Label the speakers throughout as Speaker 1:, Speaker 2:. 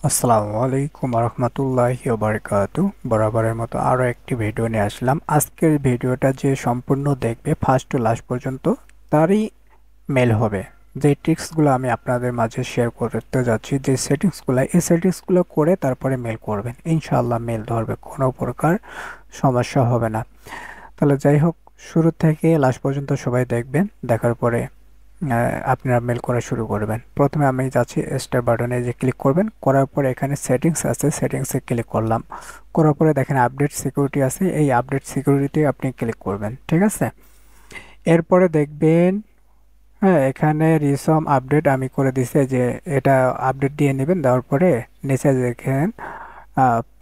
Speaker 1: আসসালামু আলাইকুম রহমতুল্লাহি বারাকাতু। বরাবরের মতো আরও একটি ভিডিও নিয়ে আসলাম। আজকের ভিডিওটা যে সম্পূর্ণ দেখবে ফার্স্ট টু লাস্ট পর্যন্ত তারই মেল হবে। যে ট্রিক্সগুলো আমি আপনাদের মাঝে শেয়ার করতে যাচ্ছি, যে সেটিংসগুলো, এই সেটিংসগুলো করে তারপরে মেল করবেন, ইনশাআল্লাহ মেল ধরবে, কোনো প্রকার সমস্যা হবে না। তাহলে যাই হোক, শুরু থেকে লাস্ট পর্যন্ত সবাই দেখবেন। দেখার পরে আপনারা মেল করা শুরু করবেন। প্রথমে আমি যাচ্ছি স্টার বাটনে, যে ক্লিক করবেন, করার পরে এখানে সেটিংস আছে, সেটিংসে ক্লিক করলাম। করার পরে দেখেন আপডেট সিকিউরিটি আছে, এই আপডেট সিকিউরিটি আপনি ক্লিক করবেন, ঠিক আছে। এরপরে দেখবেন, হ্যাঁ, এখানে রিসম আপডেট আমি করে দিছি, যে এটা আপডেট দিয়ে নেবেন। দেওয়ার পরে নিচে দেখেন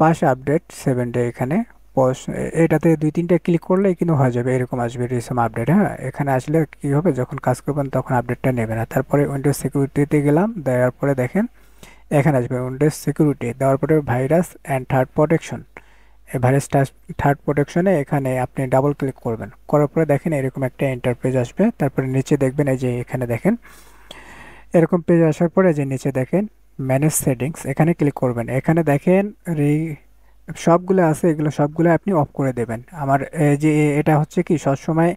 Speaker 1: পাস আপডেট 7 ডে, এখানে এটাতে দুই তিনটা ক্লিক করলেই কিন্তু হয়ে যাবে, এরকম আসবে রিসম আপডেট। হ্যাঁ, এখানে আসলে কি হবে, যখন কাজ করবেন তখন আপডেটটা নেবে না। তারপরে উইন্ডোজ সিকিউরিটিতে গেলাম, দেওয়ার পরে দেখেন এখানে আসবে উইন্ডোজ সিকিউরিটি, দেওয়ার পরে ভাইরাস অ্যান্ড থার্ড প্রোটেকশন। এই ভাইরাস থার্ড প্রোটেকশনে এখানে আপনি ডাবল ক্লিক করবেন। করার পরে দেখেন এরকম একটা ইন্টারফেস আসবে। তারপরে নিচে দেখবেন, এই যে এখানে দেখেন এরকম পেজ আসার পরে যে নিচে দেখেন ম্যানেজ সেটিংস, এখানে ক্লিক করবেন। এখানে দেখেন সবগুলো আছে, এগুলো সবগুলো আপনি অফ করে দেবেন। আমার এই যে এটা হচ্ছে কি, সবসময়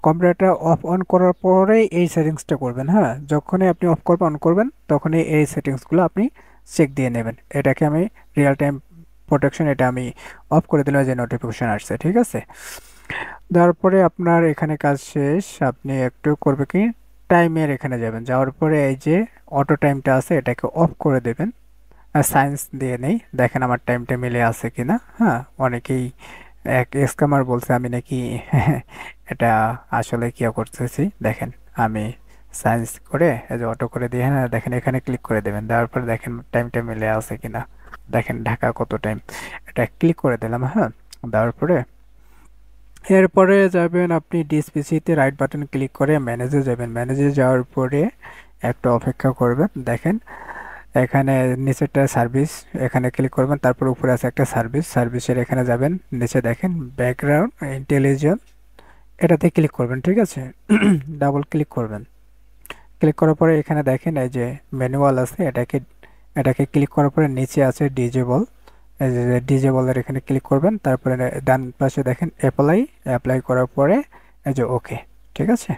Speaker 1: কম্পিউটারটা অফ অন করার পরেই এই সেটিংসটা করবেন। হ্যাঁ, যখনই আপনি অফ করবেন অন করবেন তখনই এই সেটিংসগুলো আপনি চেক দিয়ে নেবেন। এটাকে আমি রিয়েল টাইম প্রোটেকশন, এটা আমি অফ করে দিলাম, যে নোটিফিকেশন আসছে, ঠিক আছে। তারপরে আপনার এখানে কাজ শেষ। আপনি একটু করবে কি, টাইমের এখানে যাবেন, যাওয়ার পরে এই যে অটো টাইমটা আছে এটাকে অফ করে দেবেন। সায়েন্স দিয়ে নেই, দেখেন আমার টাইমটা মিলে আছে কিনা। হ্যাঁ, অনেকেই এক স্ক্যামার বলছে আমি নাকি এটা আসলে কি করতেছি, দেখেন আমি সায়েন্স করে এই যে অটো করে দিয়ে, হ্যাঁ দেখেন এখানে ক্লিক করে দেবেন। দেওয়ার পরে দেখেন টাইমটা মিলে আছে কিনা, দেখেন ঢাকা কত টাইম, এটা ক্লিক করে দিলাম। হ্যাঁ, দেওয়ার পরে এরপরে যাবেন আপনি ডিসপিসিতে, রাইট বাটন ক্লিক করে ম্যানেজে যাবেন। ম্যানেজে যাওয়ার পরে একটু অপেক্ষা করবেন। দেখেন এখানে নিচেরটা সার্ভিস, এখানে ক্লিক করবেন। তারপর উপরে আছে একটা সার্ভিস, সার্ভিসের এখানে যাবেন। নিচে দেখেন ব্যাকগ্রাউন্ড ইন্টেলিজেন্স, এটাতে ক্লিক করবেন, ঠিক আছে। ডাবল ক্লিক করবেন। ক্লিক করার পরে এখানে দেখেন এই যে ম্যানুয়াল আছে, এটাকে ক্লিক করার পরে নিচে আছে ডিজেবল, এই যে ডিজেবলের এখানে ক্লিক করবেন। তারপরে ডান পাশে দেখেন অ্যাপ্লাই, অ্যাপ্লাই করার পরে এই যে ওকে, ঠিক আছে।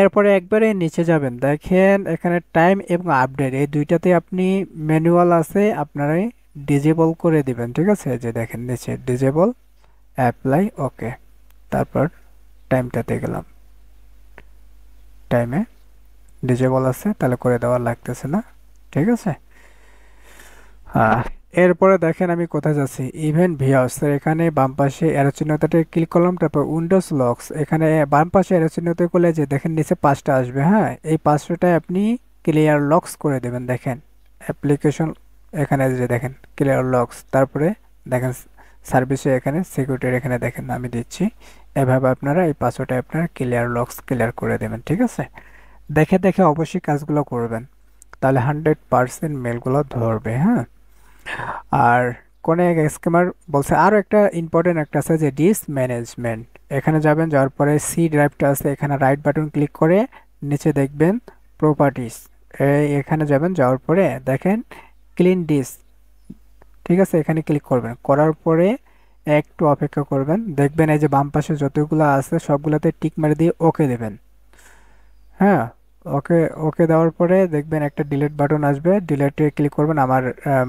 Speaker 1: এরপরে একবারে নিচে যাবেন, দেখেন এখানে টাইম এবং আপডেট, এই দুইটাতে আপনি ম্যানুয়াল আছে, আপনারাই ডিজেবল করে দিবেন, ঠিক আছে। এই যে দেখেন নিচে ডিজেবল, অ্যাপ্লাই, ওকে। তারপর টাইমটাতে গেলাম, টাইমে ডিজেবল আছে, তাহলে করে দেওয়া লাগতেছে না, ঠিক আছে। হ্যাঁ, এরপরে দেখেন আমি কোথায় যাচ্ছি, ইভেন্ট ভিউয়ার্স, এখানে বাম পাশে অ্যারো চিহ্নটাতে ক্লিক করলাম। তারপর উইন্ডোজ লক্স, এখানে বাম পাশে অ্যারো চিহ্নতে করলে যে দেখেন নিচে 5টা আসবে। হ্যাঁ, এই 5টায় আপনি ক্লিয়ার লক্স করে দেবেন। দেখেন অ্যাপ্লিকেশন, এখানে যে দেখেন ক্লিয়ার লক্স, তারপরে দেখেন সার্ভিসে এখানে সিকিউরিটির এখানে দেখেন আমি দিচ্ছি। এভাবে আপনারা এই 5টায় আপনারা ক্লিয়ার লক্স ক্লিয়ার করে দেবেন, ঠিক আছে। দেখে দেখে অবশ্যই কাজগুলো করবেন, তাহলে 100% মেলগুলো ধরবে। হ্যাঁ, আর কোন এক স্কিমার বলছে আরো একটা ইম্পর্টেন্ট একটা আছে, যে ডিস্ক ম্যানেজমেন্ট, এখানে যাবেন। যাওয়ার পরে সি ড্রাইভটা আছে, এখানে রাইট বাটন ক্লিক করে নিচে দেখবেন প্রপার্টিস, এখানে যাবেন। যাওয়ার পরে দেখেন ক্লিন ডিস্ক, ঠিক আছে, এখানে ক্লিক করবেন। করার পরে একটু অপেক্ষা করবেন, দেখবেন এই যে বাম পাশে যতগুলো আছে সবগুলোতে টিক মেরে দিয়ে ওকে দেবেন। হ্যাঁ, ওকে, ওকে দেওয়ার পরে দেখবেন একটা ডিলিট বাটন আসবে, ডিলিটে ক্লিক করবেন। আমার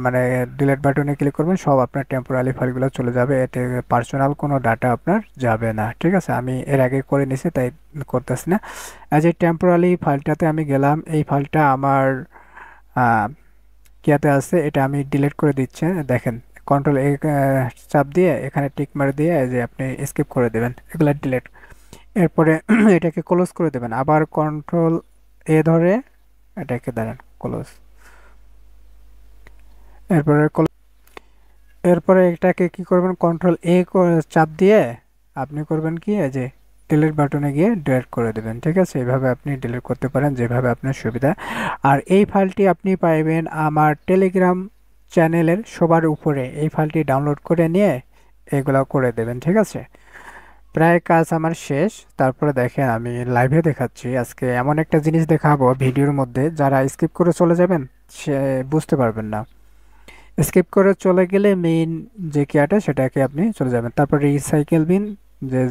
Speaker 1: মানে ডিলিট বাটনে ক্লিক করবেন, সব আপনার টেম্পোরারি ফাইলগুলো চলে যাবে, এতে পার্সোনাল কোনো ডাটা আপনার যাবে না, ঠিক আছে। আমি এর আগে করে নিছি তাই করতেছি না। এই যে টেম্পোরারি ফাইলটাতে আমি গেলাম, এই ফাইলটা আমার আহ, কিয়াতে আছে, এটা আমি ডিলিট করে দিচ্ছি। দেখেন কন্ট্রোল এ চাপ দিয়ে এখানে টিক মারে দিয়ে এই যে আপনি স্কিপ করে দেবেন এগুলা ডিলিট। এরপরে এটাকে ক্লোজ করে দেবেন, আবার কন্ট্রোল এ ধরে এটাকে দাঁড়ান ক্লোজ। এরপরে এরপরে এটাকে কি করবেন, কন্ট্রোল এ চাপ দিয়ে আপনি করবেন কি, এই যে ডিলিট বাটনে গিয়ে ডিলিট করে দেবেন, ঠিক আছে। এইভাবে আপনি ডিলিট করতে পারেন যেভাবে আপনার সুবিধা। আর এই ফাইলটি আপনি পাইবেন আমার টেলিগ্রাম চ্যানেলের সবার উপরে, এই ফাইলটি ডাউনলোড করে নিয়ে এগুলো করে দেবেন, ঠিক আছে। প্রায় কাজ আমার শেষ। তারপরে দেখেন আমি লাইভে দেখাচ্ছি, আজকে এমন একটা জিনিস দেখাবো ভিডিওর মধ্যে, যারা স্কিপ করে চলে যাবেন সে বুঝতে পারবেন না। স্কিপ করে চলে গেলে মেইন যে কেয়াটা সেটাকে আপনি চলে যাবেন, তারপর রিসাইকেল বিন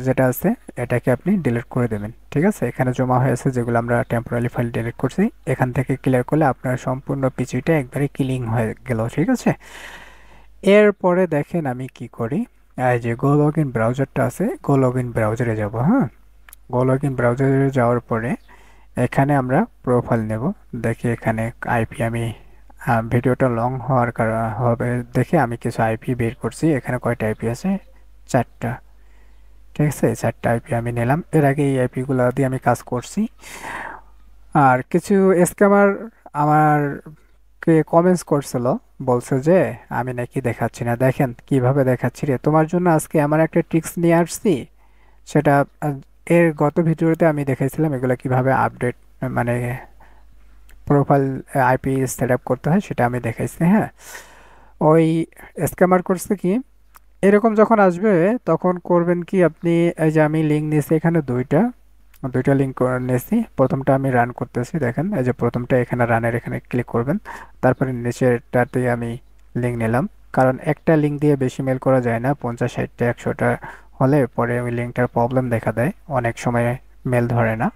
Speaker 1: যেটা আছে এটাকে আপনি ডিলিট করে দেবেন। ঠিক আছে, এখানে জমা হয়েছে যেগুলো আমরা টেম্পোরারি ফাইল ডিলিট করছি, এখান থেকে ক্লিয়ার করলে আপনার সম্পূর্ণ পিসিটা একবারে ক্লিন হয়ে গেল। ঠিক আছে, এরপরে দেখেন আমি কি করি। এই যে গো লগ ইন ব্রাউজারটা আছে, গো লগ ইন ব্রাউজারে যাব। হ্যাঁ, গো লগ ইন ব্রাউজারে যাওয়ার পরে এখানে আমরা প্রোফাইল নেব। দেখি এখানে আইপি আমি ভিডিওটা লং হওয়ার হবে দেখে আমি কিছু আইপি বের করছি। এখানে কয়টা আইপি আছে? 4টা। ঠিক আছে, 4টা আইপি আমি নিলাম। এর আগে এই আইপিগুলো দিয়ে আমি কাজ করছি। আর কিছু স্ক্যামার আমারকে কমেন্টস করছিল, বলছে যে আমি নাকি দেখাচ্ছি না। দেখেন কিভাবে দেখাচ্ছি রে, তোমার জন্য আজকে এমন একটা ট্রিক্স নিয়ে আসছি। সেটা আহ, এর গত ভিডিওতে আমি দেখাইছিলাম এগুলো কিভাবে আপডেট, মানে প্রোফাইল আইপি সেট আপ করতে হয়, সেটা আমি দেখাইছি। হ্যাঁ, ওই স্ক্যামার করছে কি, এরকম যখন আসবে তখন করবেন কি আপনি, এই যে আমি লিঙ্ক নিয়েছি এখানে দুইটা দুইটা লিঙ্ক নিয়েছি। প্রথমটা আমি রান করতেছি, দেখেন এই যে প্রথমটা এখানে রানের এখানে ক্লিক করবেন। তারপরে নিচেরটাতে আমি লিঙ্ক নিলাম, কারণ একটা লিঙ্ক দিয়ে বেশি মেল করা যায় না। 50, 60টা, 100টা হলে পরে ওই লিঙ্কটার প্রবলেম দেখা দেয়, অনেক সময় মেল ধরে না।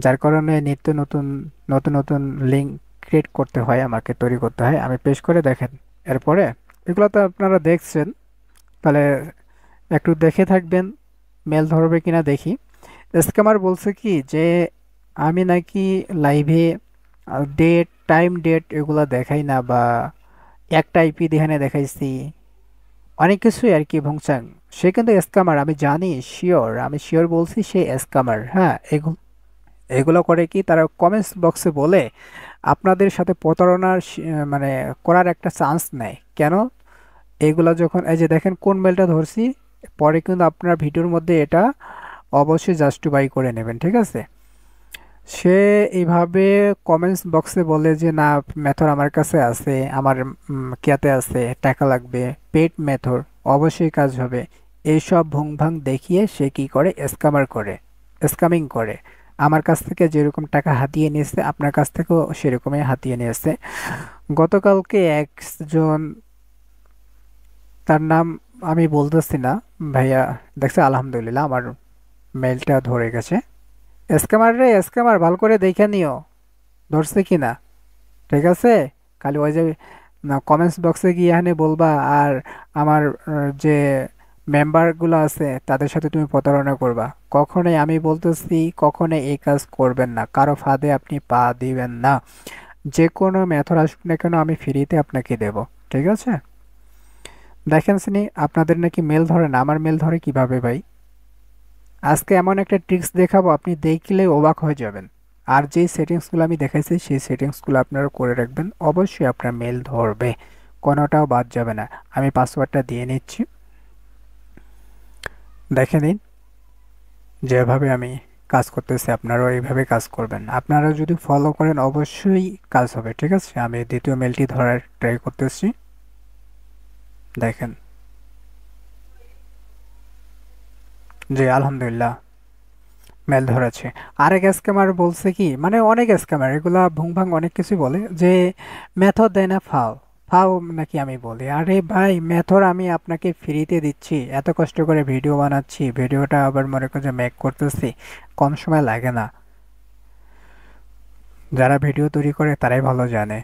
Speaker 1: যার কারণে নিত্য নতুন নতুন নতুন লিঙ্ক ক্রিয়েট করতে হয়, আমাকে তৈরি করতে হয়। আমি পেশ করে দেখেন। এরপরে এগুলো তো আপনারা দেখছেন, তাহলে একটু দেখে থাকবেন মেল ধরবে কিনা দেখি। স্ক্যামার বলছে কি যে আমি নাকি লাইভে ডেট টাইম ডেট এগুলো দেখাই না, বা একটা আইপি দেখানে দেখাইছি, অনেক কিছুই আর কি ভংচাং। সে কিন্তু স্ক্যামার, আমি জানি, শিওর, আমি শিওর বলছি সে স্ক্যামার। হ্যাঁ, এগুলো করে কি তারা কমেন্টস বক্সে বলে আপনাদের সাথে প্রতারণার মানে করার একটা চান্স নেয়। কেন? এগুলো যখন এই যে দেখেন কোন মেলটা ধরছি, পরে কিন্তু আপনার ভিডিওর মধ্যে এটা অবশ্যই জাস্টিফাই করে নেবেন। ঠিক আছে, সে এইভাবে কমেন্টস বক্সে বলে যে না, মেথড আমার কাছে আছে, আমার কিয়াতে আছে, টাকা লাগবে, পেড মেথড, অবশ্যই কাজ হবে। এইসব ভুংভাং দেখিয়ে সে কি করে, স্ক্যামার করে, স্ক্যামিং করে। আমার কাছ থেকে যেরকম টাকা হাতিয়ে নিয়েছে আপনার কাছ থেকেও সেরকমই হাতিয়ে নিয়েছে। গতকালকে একজন, তার নাম আমি বলতেছি না ভাইয়া, দেখছে আলহামদুলিল্লাহ আমার মেলটা ধরে গেছে। স্ক্যামার রে স্ক্যামার, ভালো করে দেখে নিও ধরছে কিনা। ঠিক আছে, খালি ওই যে কমেন্টস বক্সে গিয়ে এখানে বলবা, আর আমার যে মেম্বারগুলো আছে তাদের সাথে তুমি প্রতারণা করবা। কখনোই, আমি বলতেছি কখনোই এই কাজ করবেন না, কারো ফাঁদে আপনি পা দিবেন না। যে কোনো মেথড আসুক না কেন আমি ফ্রিতে আপনাকে দেব। ঠিক আছে, দেখেন শুনি আপনাদের নাকি মেল ধরে না, আমার মেল ধরে কিভাবে ভাই? আজকে এমন একটা ট্রিক্স দেখাবো, আপনি দেখলে অবাক হয়ে যাবেন। আর যেই সেটিংসগুলো আমি দেখাইছি সেই সেটিংসগুলো আপনারা করে রাখবেন, অবশ্যই আপনার মেল ধরবে, কোনোটাও বাদ যাবে না। আমি পাসওয়ার্ডটা দিয়ে নিচ্ছি, দেখে নিন। যেভাবে আমি কাজ করতেছি আপনারাও এইভাবে কাজ করবেন। আপনারা যদি ফলো করেন অবশ্যই কাজ হবে। ঠিক আছে, আমি দ্বিতীয় মেলটি ধরার ট্রাই করতেছি, দেখেন। জি আলহামদুলিল্লাহ মেল ধরেছে। আরেক স্ক্যামার বলছে কি, মানে অনেক স্ক্যামার এগুলা ভুংভাং অনেক কিছু বলে যে মেথড দেয় না, ফাও ফাও নাকি আমি বলি। আরে ভাই, মেথড আমি আপনাকে ফ্রিতে দিচ্ছি, এত কষ্ট করে ভিডিও বানাচ্ছি, ভিডিওটা আবার মনে করে মেক করতেছি, কম সময় লাগে না। যারা ভিডিও তৈরি করে তারাই ভালো জানে।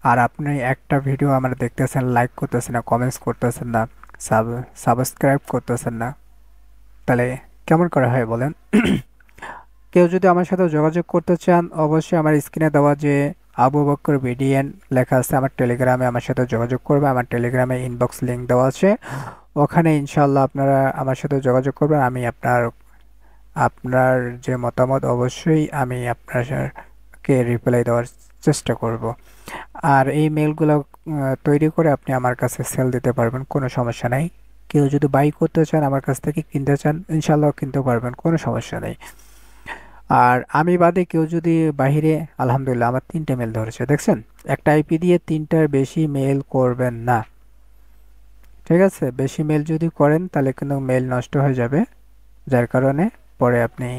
Speaker 1: আর আপনি একটা ভিডিও আমার দেখতেছেন, লাইক করতেছেন না, কমেন্টস করতেছেন না, সাবস্ক্রাইব করতেছেন না, তাহলে কেমন করে হয় বলেন? কেউ যদি আমার সাথে যোগাযোগ করতে চান অবশ্যই আমার স্ক্রিনে দেওয়া যে আবু বকর বিডিএন লেখা আছে আমার টেলিগ্রামে আমার সাথে যোগাযোগ করবে। আমার টেলিগ্রামে ইনবক্স লিংক দেওয়া আছে, ওখানে ইনশাল্লাহ আপনারা আমার সাথে যোগাযোগ করবেন। আমি আপনার আপনার যে মতামত অবশ্যই আমি আপনাকে রিপ্লাই দেওয়ার চেষ্টা করব। আর এই মেলগুলো তৈরি করে আপনি আমার কাছে সেল দিতে পারবেন, কোনো সমস্যা নাই। কেউ যদি বাই করতে চান, আমার কাছ থেকে কিনতে চান, ইনশাল্লাহ কিনতে পারবেন, কোনো সমস্যা নেই। আর আমি বাদে কেউ যদি বাহিরে, আলহামদুলিল্লাহ আমার 3টে মেল ধরেছে, দেখছেন? একটা আইপি দিয়ে 3টার বেশি মেল করবেন না। ঠিক আছে, বেশি মেল যদি করেন তাহলে কিন্তু মেল নষ্ট হয়ে যাবে। যার কারণে পরে আপনি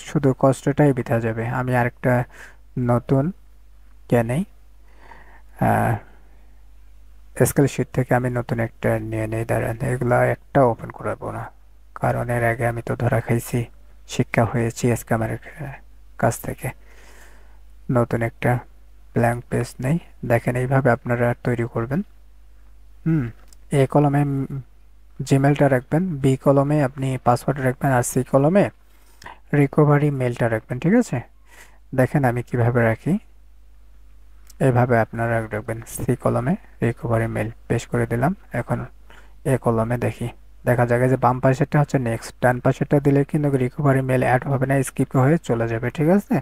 Speaker 1: শুধু কষ্টটাই বৃথা যাবে। আমি আরেকটা নতুন নেই, স্কেল শিট থেকে আমি নতুন একটা নিয়ে নেই। দাঁড়ান, এগুলা একটা ওপেন করাবো না, কারণ এর আগে আমি তো ধরা খাইছি, শিক্ষা হয়েছি স্ক্যামারের কাছ থেকে। নতুন একটা ব্ল্যাঙ্ক পেজ নেই। দেখেন এইভাবে আপনারা তৈরি করবেন। এ কলমে জিমেলটা রাখবেন, বি কলমে আপনি পাসওয়ার্ড রাখবেন, আর সি কলমে রিকভারি মেলটা রাখবেন। ঠিক আছে, দেখেন আমি কিভাবে রাখি। এইভাবে আপনারা রাখবেন, সি কলমে রিকভারি মেল পেস্ট করে দিলাম। এখন এ কলমে দেখি, দেখা যাবে যে বাম পাশেরটা হচ্ছে নেক্সট, ডান পাশেরটা দিলে কিন্তু রিকভারি মেল অ্যাড হবে না, স্কিপ হয়ে চলে যাবে। ঠিক আছে,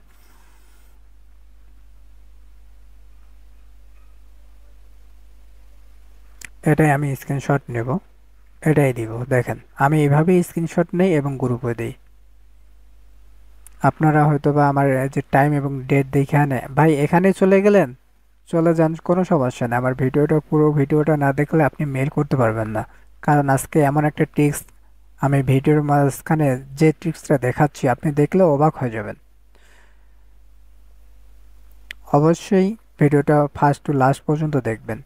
Speaker 1: এটাই আমি স্ক্রিনশট নেব, এটাই দিব। দেখেন আমি এইভাবেই স্ক্রিনশট নেই এবং গ্রুপে দিই। আপনারা হয়তো বা আমার যে টাইম এবং ডেট দেখে আনে, ভাই এখানে চলে গেলেন, চলে যান, কোনো সমস্যা না। আমার ভিডিওটা, পুরো ভিডিওটা না দেখলে আপনি মেল করতে পারবেন না। কারণ আজকে এমন একটা ট্রিক্স আমি ভিডিওর মাঝখানে যে ট্রিক্সটা দেখাচ্ছি, আপনি দেখলে অবাক হয়ে যাবেন। অবশ্যই ভিডিওটা ফার্স্ট টু লাস্ট পর্যন্ত দেখবেন,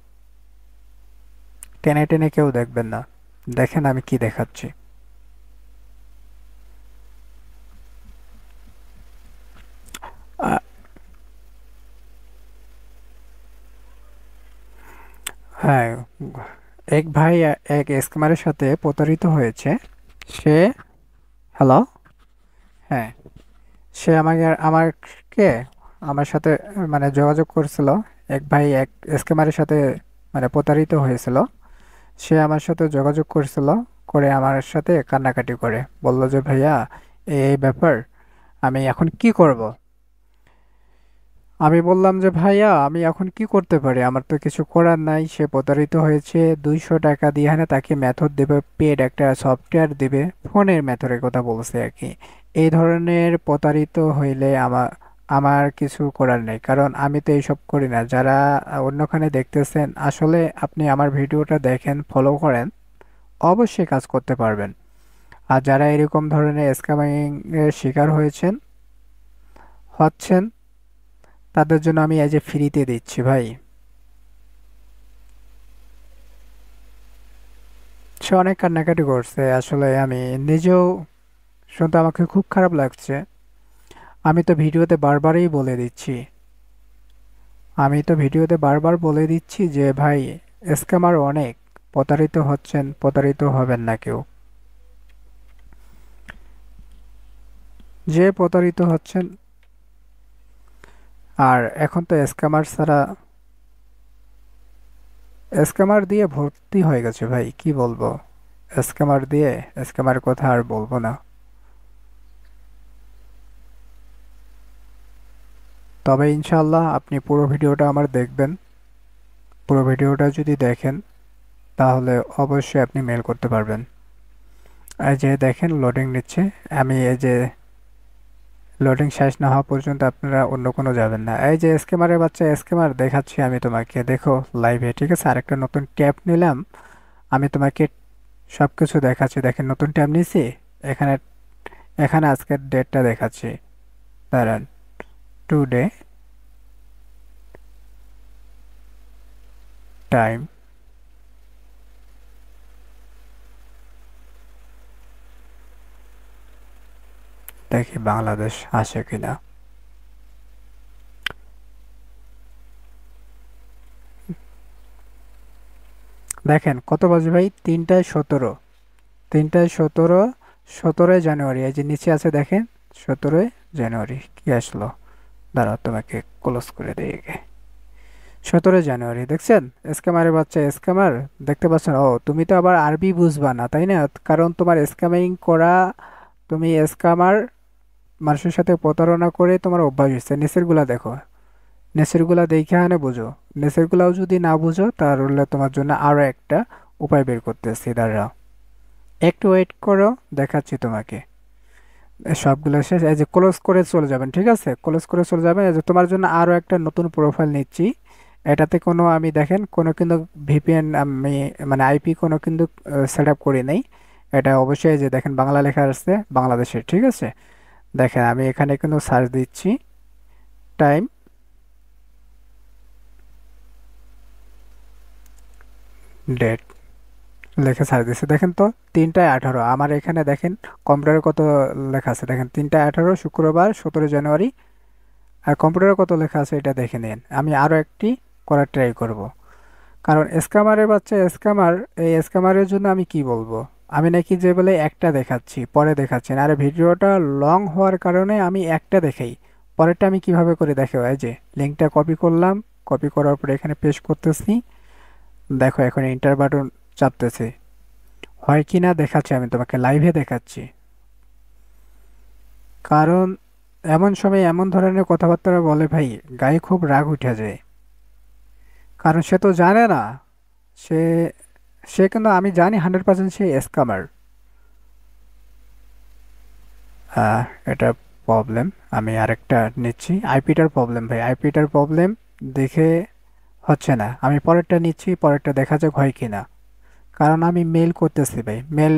Speaker 1: টেনে টেনে কেউ দেখবেন না। দেখেন আমি কি দেখাচ্ছি। হ্যাঁ, এক ভাই এক স্ক্যামারের সাথে প্রতারিত হয়েছে। সে, হ্যালো, হ্যাঁ, সে আমাকে আমার সাথে মানে যোগাযোগ করছিল। এক ভাই এক স্ক্যামারের সাথে মানে প্রতারিত হয়েছিল। সে আমার সাথে যোগাযোগ করছিল, করে আমার সাথে কান্নাকাটি করে বলল যে ভাইয়া এই ব্যাপার, আমি এখন কি করব। আমি বললাম যে ভাইয়া আমি এখন কি করতে পারি, আমার তো কিছু করার নাই। সে প্রতারিত হয়েছে, 200 টাকা দিয়ে হ্যাঁ তাকে মেথড দেবে, পেড একটা সফটওয়্যার দেবে, ফোনের মেথডের কথা বলছে আর কি। এই ধরনের প্রতারিত হইলে আমার আমার কিছু করার নেই, কারণ আমি তো এইসব করি না। যারা অন্যখানে দেখতেছেন, আসলে আপনি আমার ভিডিওটা দেখেন, ফলো করেন, অবশ্যই কাজ করতে পারবেন। আর যারা এরকম ধরনের স্ক্যামিং এর শিকার হচ্ছেন, তাদের জন্য আমি এই যে ফ্রিতে দিচ্ছি ভাই। সে অনেক কান্নাকাটি করছে, আসলে আমি নিজেও শুনতে আমাকে খুব খারাপ লাগছে। আমি তো ভিডিওতে বারবারই বলে দিচ্ছি, যে ভাই স্ক্যামার অনেক, প্রতারিত হচ্ছেন, প্রতারিত হবেন না কেউ। যে প্রতারিত হচ্ছেন, আর এখন তো স্ক্যামার দিয়ে ভর্তি হয়ে গেছে ভাই, কি বলবো। স্ক্যামার কথা আর বলবো না। তবে ইনশাল্লাহ আপনি পুরো ভিডিওটা আমার দেখবেন। পুরো ভিডিওটা যদি দেখেন, তাহলে অবশ্যই আপনি মেল করতে পারবেন। এই যে দেখেন লোডিং নিচ্ছে, আমি এই যে লোডিং শেষ না হওয়া পর্যন্ত আপনারা অন্য কোনো যাবেন না। এই যে স্ক্যামারের বাচ্চা স্ক্যামার দেখাচ্ছি আমি তোমাকে, দেখো লাইভে। ঠিক আছে, আরেকটা নতুন ট্যাব নিলাম, আমি তোমাকে সব কিছু দেখাচ্ছি। দেখেন নতুন ট্যাব নিছি, এখানে এখানে আজকের ডেটটা দেখাচ্ছি। দাঁড়ান, টুডে টাইম, দেখি বাংলাদেশ আসে কিনা। দেখেন কত বাজে ভাই, 3:17, 3:17, 17ই জানুয়ারি। এই যে নিচে আছে দেখেন, 17ই জানুয়ারি কি আসলো। দাঁড়াও তোমাকে ক্লোজ করে দিই আগে। 17ই জানুয়ারি, দেখছেন? স্ক্যামারের বাচ্চা স্ক্যামার, দেখতে পাচ্ছেন? ও তুমি তো আবার আরবি বুঝবা না তাই না, কারণ তোমার স্ক্যামিং করা, তুমি স্ক্যামার, মানুষের সাথে প্রতারণা করে তোমার অভ্যাস হয়েছে। নিচেরগুলা দেখো, নিচেরগুলা দেখে আনে বুঝো। নিচেরগুলাও যদি না বুঝো, তাহলে তোমার জন্য আরো একটা উপায় বের করতেছি, দাঁড়াও একটু ওয়েট করো, দেখাচ্ছি তোমাকে। সবগুলো শেষ, এই যে ক্লোজ করে চলে যাবেন। ঠিক আছে, ক্লোজ করে চলে যাবেন। এই যে তোমার জন্য আরো একটা নতুন প্রোফাইল নিচ্ছি। এটাতে কোনো আমি দেখেন কোনো কিন্তু ভিপিএন আমি মানে আইপি কোনো কিন্তু সেট আপ করি নাই। এটা অবশ্যই যে দেখেন বাংলা লেখা আছে বাংলাদেশের, ঠিক আছে। দেখেন আমি এখানে কিন্তু সার্চ দিচ্ছি টাইম ডেট লেখা সার্চ দিচ্ছি, দেখেন তো 3টা18। আমার এখানে দেখেন কম্পিউটারে কত লেখা আছে, দেখেন 3টা18 শুক্রবার 17 জানুয়ারি। আর কম্পিউটারে কত লেখা আছে এটা দেখে নিন। আমি আরও একটি করার ট্রাই করব, কারণ স্ক্যামারের বাচ্চা স্ক্যামার। এই স্ক্যামারের জন্য আমি কি বলবো, আমি নাকি যে বলে একটা দেখাচ্ছি পরে দেখাচ্ছি না। আরে ভিডিওটা লং হওয়ার কারণে আমি একটা দেখাই, পরেরটা আমি কিভাবে করে দেখো। এই যে লিঙ্কটা কপি করলাম, কপি করার পরে এখানে পেস্ট করতেছি। দেখো এখন এন্টার বাটন চাপতেছি, হয় কি না দেখাচ্ছি, আমি তোমাকে লাইভে দেখাচ্ছি। কারণ এমন সময় এমন ধরনের কথাবার্তা বলে ভাই, গায়ে খুব রাগ উঠে যায়। কারণ সে তো জানে না, সে সে কিন্তু আমি জানি 100% সে স্ক্যামার। এটা প্রবলেম। আমি আরেকটা নিচ্ছি, আইপিটার প্রবলেম ভাই, আইপিটার প্রবলেম দেখে হচ্ছে না। আমি পরেরটা নিচ্ছি, পরেরটা দেখা যাক হয় কি না। কারণ আমি মেল করতেছি ভাই, মেল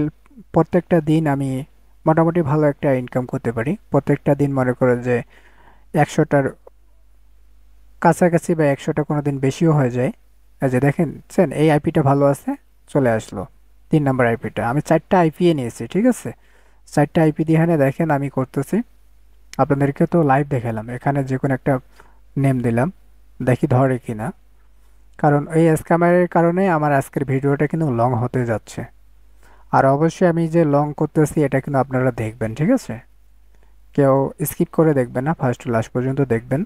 Speaker 1: প্রত্যেকটা দিন আমি মোটামুটি ভালো একটা ইনকাম করতে পারি। প্রত্যেকটা দিন মনে করে যে 100টার কাছাকাছি বা 100টা কোনো দিন বেশিও হয়ে যায়। এই যে দেখেন এই আইপিটা ভালো আছে, চলে আসলো 3 নম্বর আইপিটা। আমি 4টা আইপিএ নিয়েছি, ঠিক আছে। 4টা আইপি দিয়ে এখানে দেখেন আমি করতেছি। আপনাদেরকে তো লাইভ দেখালাম, এখানে যে কোনো একটা নেম দিলাম, দেখি ধরে কি না। কারণ এই স্ক্যামারের কারণে আমার আজকের ভিডিওটা কিন্তু লং হতে যাচ্ছে। আর অবশ্যই আমি যে লং করতেছি এটা কিন্তু আপনারা দেখবেন, ঠিক আছে। কেউ স্কিপ করে দেখবেন না, ফার্স্ট টু লাস্ট পর্যন্ত দেখবেন।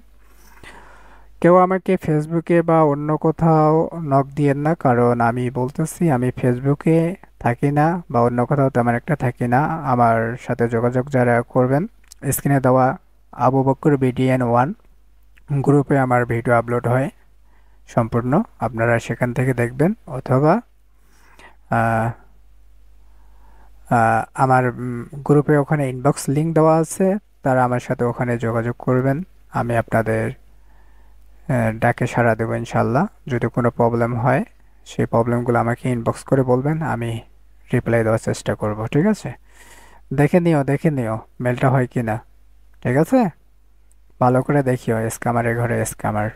Speaker 1: কেউ আমাকে ফেসবুকে বা অন্য কোথাও নক দিয়েন না, কারণ আমি বলতেছি আমি ফেসবুকে থাকি না বা অন্য কোথাও তেমন একটা থাকি না। আমার সাথে যোগাযোগ যারা করবেন, স্ক্রিনে দেওয়া আবু বকর BDN 1 গ্রুপে আমার ভিডিও আপলোড হয় সম্পূর্ণ, আপনারা সেখান থেকে দেখবেন। অথবা আহ, আমার গ্রুপে ওখানে ইনবক্স লিংক দেওয়া আছে, তারা আমার সাথে ওখানে যোগাযোগ করবেন। আমি আপনাদের ডাকে সাড়া দেবো ইনশাল্লাহ। যদি কোনো প্রবলেম হয় সেই প্রবলেমগুলো আমাকে ইনবক্স করে বলবেন, আমি রিপ্লাই দেওয়ার চেষ্টা করব, ঠিক আছে। দেখে নিও মেলটা হয় কি না, ঠিক আছে। ভালো করে দেখিও, স্ক্যামারের ঘরে স্ক্যামার।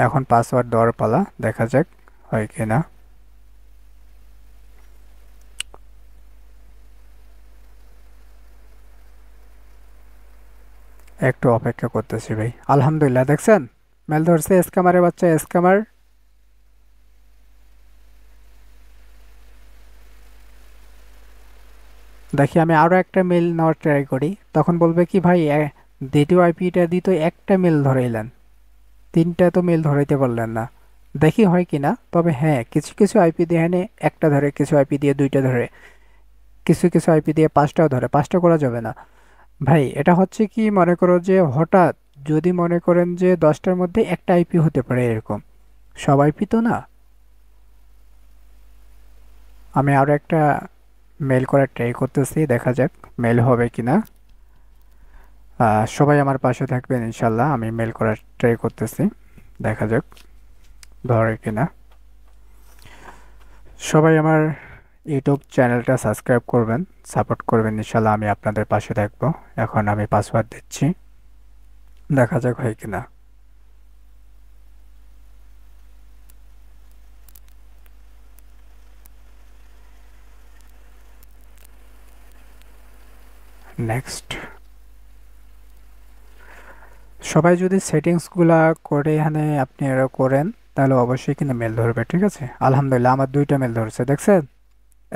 Speaker 1: এখন পাসওয়ার্ড দেওয়ার পালা, দেখা যাক হয় কি না। একটু অপেক্ষা করতেছি ভাই। আলহামদুলিল্লাহ, দেখছেন মেল ধরছে, স্ক্যামারের বাচ্চা স্ক্যামার। দেখি আমি আরও একটা মেল নেওয়ার ট্রাই করি, তখন বলবে কি ভাই দ্বিতীয় আইপিটা দিত একটা মেল ধরাইলেন, 3টা তো মেল ধরাইতে পারলেন না। দেখি হয় কি না। তবে হ্যাঁ, কিছু কিছু আইপি দিয়ে এনে একটা ধরে, কিছু আইপি দিয়ে 2টা ধরে, কিছু কিছু আইপি দিয়ে 5টাও ধরে। 5টা করা যাবে না ভাই। এটা হচ্ছে কি, মনে করো যে হঠাৎ যদি মনে করেন যে 10টার মধ্যে একটা আইপি হতে পারে এরকম, সব আইপি তো না। আমি আরও একটা মেল করার ট্রাই করতেছি, দেখা যাক মেল হবে কি না। সবাই আমার পাশে থাকবেন ইনশাল্লাহ, আমি মেল করার ট্রাই করতেছি, দেখা যাক ধরে কিনা। সবাই আমার ইউটিউব চ্যানেলটা সাবস্ক্রাইব করবেন, সাপোর্ট করবেন ইনশাল্লাহ, আমি আপনাদের পাশে থাকবো। এখন আমি পাসওয়ার্ড দিচ্ছি, দেখা যাক হয় কিনা। নেক্সট। সবাই যদি সেটিংসগুলা করে এখানে আপনারা করেন, তাহলে অবশ্যই কিন্তু মেল ধরবে, ঠিক আছে। আলহামদুলিল্লাহ আমার 2টা মেল ধরছে, দেখছেন।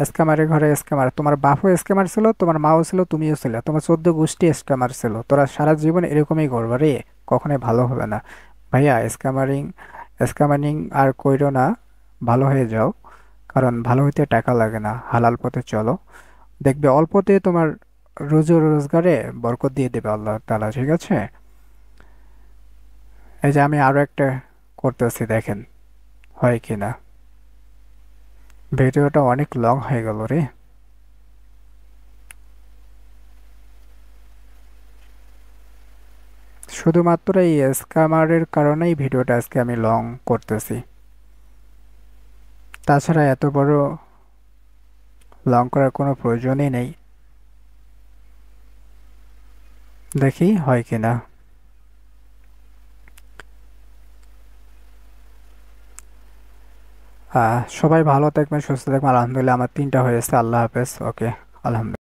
Speaker 1: স্ক্যামারের ঘরে স্ক্যামার, তোমার বাপও স্ক্যামার ছিল, তোমার মাও ছিল, তুমিও ছিল, তোমার 14 গোষ্ঠী স্ক্যামার ছিল। তোরা সারা জীবন এরকমই করবে রে, কখনোই ভালো হবে না ভাইয়া। স্ক্যামারিং আর কইরো না, ভালো হয়ে যাও। কারণ ভালো হইতে টাকা লাগে না, হালাল পথে চলো, দেখবে অল্পতে তোমার রোজু রোজগারে বরকত দিয়ে দেবে আল্লাহ তাআলা, ঠিক আছে। এই যে আমি আরো একটা করতেছি, দেখেন হয় কি না। ভিডিওটা অনেক লং হয়ে গেল রে। শুধুমাত্র এই স্ক্যামারের কারণেই ভিডিওটা আজকে আমি লং করতেছি। তাছাড়া এত বড় লং করার কোনো প্রয়োজনই নেই। দেখি হয় কিনা। সবাই ভালো থাকবেন, সুস্থ থাকবেন। আলহামদুলিল্লাহ আমার 3টা হয়েছে। আল্লাহ হাফেজ। ওকে, আলহামদুলিল্লাহ।